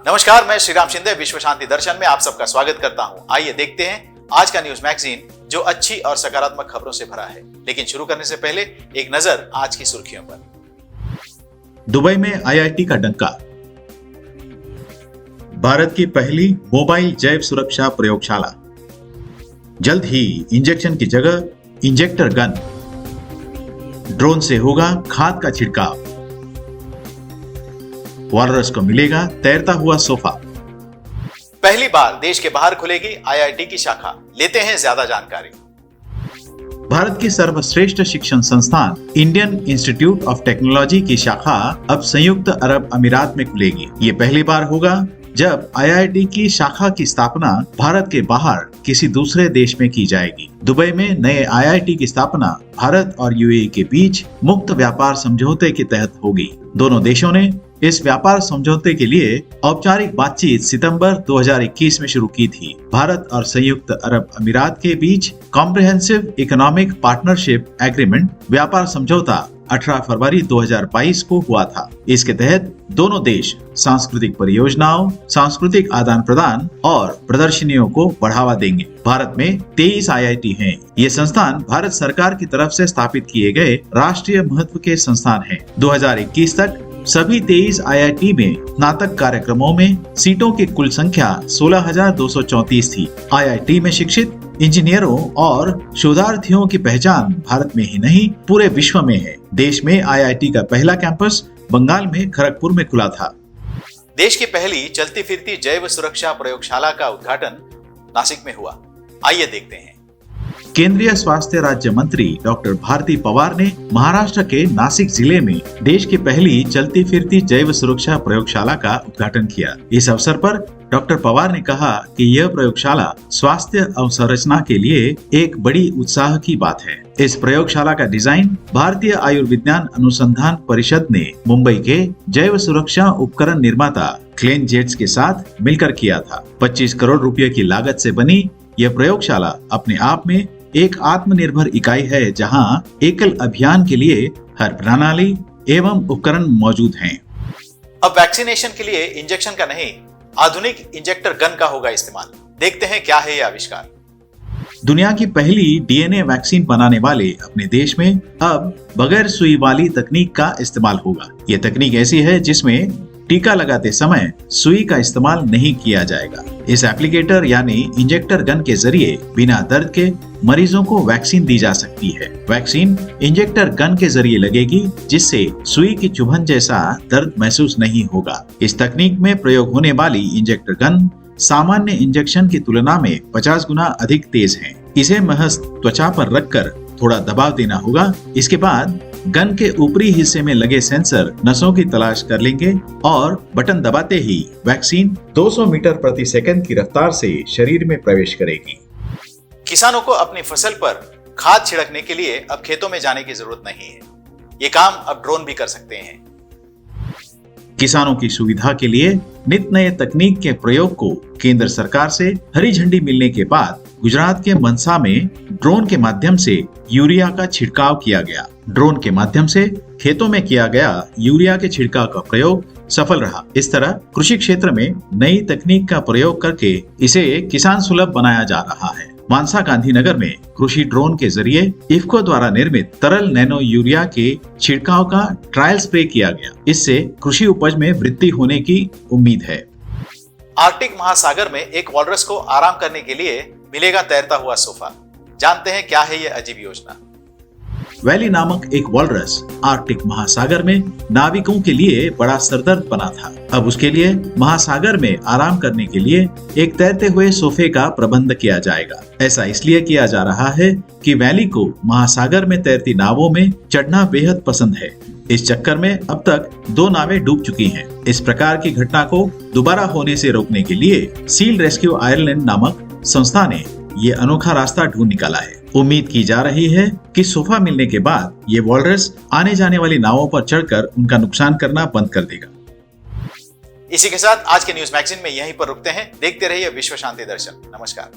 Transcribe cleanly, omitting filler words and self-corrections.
नमस्कार, मैं श्रीराम शिंदे विश्व शांति दर्शन में आप सबका स्वागत करता हूं। आइए देखते हैं आज का न्यूज मैगजीन जो अच्छी और सकारात्मक खबरों से भरा है। लेकिन शुरू करने से पहले एक नजर आज की सुर्खियों पर। दुबई में आईआईटी का डंका। भारत की पहली मोबाइल जैव सुरक्षा प्रयोगशाला। जल्द ही इंजेक्शन की जगह इंजेक्टर गन। ड्रोन से होगा खाद का छिड़काव। वॉलरस को मिलेगा तैरता हुआ सोफा। पहली बार देश के बाहर खुलेगी आईआईटी की शाखा। लेते हैं ज्यादा जानकारी। भारत की सर्वश्रेष्ठ शिक्षण संस्थान इंडियन इंस्टीट्यूट ऑफ टेक्नोलॉजी की शाखा अब संयुक्त अरब अमीरात में खुलेगी। ये पहली बार होगा जब आईआईटी की शाखा की स्थापना भारत के बाहर किसी दूसरे देश में की जाएगी। दुबई में नए आईआईटी की स्थापना भारत और यूएई के बीच मुक्त व्यापार समझौते के तहत होगी। दोनों देशों ने इस व्यापार समझौते के लिए औपचारिक बातचीत सितंबर 2021 में शुरू की थी। भारत और संयुक्त अरब अमीरात के बीच कॉम्प्रिहेंसिव इकोनॉमिक पार्टनरशिप एग्रीमेंट व्यापार समझौता 18 फरवरी 2022 को हुआ था। इसके तहत दोनों देश सांस्कृतिक परियोजनाओं, सांस्कृतिक आदान प्रदान और प्रदर्शनियों को बढ़ावा देंगे। भारत में 23 आईआईटी हैं। ये संस्थान भारत सरकार की तरफ से स्थापित किए गए राष्ट्रीय महत्व के संस्थान हैं। 2021 तक सभी 23 आईआईटी में स्नातक कार्यक्रमों में सीटों की कुल संख्या 16,234 थी। आईआईटी में शिक्षित इंजीनियरों और शोधार्थियों की पहचान भारत में ही नहीं पूरे विश्व में है। देश में आईआईटी का पहला कैंपस बंगाल में खड़गपुर में खुला था। देश की पहली चलती फिरती जैव सुरक्षा प्रयोगशाला का उद्घाटन नासिक में हुआ। आइए देखते हैं। केंद्रीय स्वास्थ्य राज्य मंत्री डॉक्टर भारती पवार ने महाराष्ट्र के नासिक जिले में देश की पहली चलती फिरती जैव सुरक्षा प्रयोगशाला का उद्घाटन किया। इस अवसर पर डॉक्टर पवार ने कहा कि यह प्रयोगशाला स्वास्थ्य अवसंरचना के लिए एक बड़ी उत्साह की बात है। इस प्रयोगशाला का डिजाइन भारतीय आयुर्विज्ञान अनुसंधान परिषद ने मुंबई के जैव सुरक्षा उपकरण निर्माता क्लेन जेट्स के साथ मिलकर किया था। 25 करोड़ रुपए की लागत से बनी यह प्रयोगशाला अपने आप में एक आत्मनिर्भर इकाई है, जहां एकल अभियान के लिए हर प्रणाली एवं उपकरण मौजूद हैं। अब वैक्सीनेशन के लिए इंजेक्शन का नहीं, आधुनिक इंजेक्टर गन का होगा इस्तेमाल। देखते हैं क्या है यह आविष्कार। दुनिया की पहली डीएनए वैक्सीन बनाने वाले अपने देश में अब बगैर सुई वाली तकनीक का इस्तेमाल होगा। यह तकनीक ऐसी है जिसमें टीका लगाते समय सुई का इस्तेमाल नहीं किया जाएगा। इस एप्लीकेटर यानी इंजेक्टर गन के जरिए बिना दर्द के मरीजों को वैक्सीन दी जा सकती है। वैक्सीन इंजेक्टर गन के जरिए लगेगी, जिससे सुई की चुभन जैसा दर्द महसूस नहीं होगा। इस तकनीक में प्रयोग होने वाली इंजेक्टर गन सामान्य इंजेक्शन की तुलना में 50 गुना अधिक तेज है। इसे महज त्वचा पर रखकर थोड़ा दबाव देना होगा। इसके बाद गन के ऊपरी हिस्से में लगे सेंसर नसों की तलाश कर लेंगे और बटन दबाते ही वैक्सीन 200 मीटर प्रति सेकंड की रफ्तार से शरीर में प्रवेश करेगी। किसानों को अपनी फसल पर खाद छिड़कने के लिए अब खेतों में जाने की जरूरत नहीं है। ये काम अब ड्रोन भी कर सकते हैं। किसानों की सुविधा के लिए नित नए तकनीक के प्रयोग को केंद्र सरकार से हरी झंडी मिलने के बाद गुजरात के मनसा में ड्रोन के माध्यम से यूरिया का छिड़काव किया गया। ड्रोन के माध्यम से खेतों में किया गया यूरिया के छिड़काव का प्रयोग सफल रहा। इस तरह कृषि क्षेत्र में नई तकनीक का प्रयोग करके इसे किसान सुलभ बनाया जा रहा है। मानसा गांधीनगर में कृषि ड्रोन के जरिए इफ्को द्वारा निर्मित तरल नैनो यूरिया के छिड़काव का ट्रायल स्प्रे किया गया। इससे कृषि उपज में वृद्धि होने की उम्मीद है। आर्कटिक महासागर में एक वॉलरस को आराम करने के लिए मिलेगा तैरता हुआ सोफा। जानते हैं क्या है ये अजीब योजना। वैली नामक एक वॉलरस आर्कटिक महासागर में नाविकों के लिए बड़ा सरदर्द बना था। अब उसके लिए महासागर में आराम करने के लिए एक तैरते हुए सोफे का प्रबंध किया जाएगा। ऐसा इसलिए किया जा रहा है कि वैली को महासागर में तैरती नावों में चढ़ना बेहद पसंद है। इस चक्कर में अब तक 2 नावें डूब चुकी हैं। इस प्रकार की घटना को दोबारा होने से रोकने के लिए सील रेस्क्यू आयरलैंड नामक संस्था ने ये अनोखा रास्ता ढूंढ निकाला है। उम्मीद की जा रही है कि सोफा मिलने के बाद ये वॉलरस आने जाने वाली नावों पर चढ़कर उनका नुकसान करना बंद कर देगा। इसी के साथ आज के न्यूज मैगजीन में यहीं पर रुकते हैं। देखते रहिए विश्व शांति दर्शन। नमस्कार।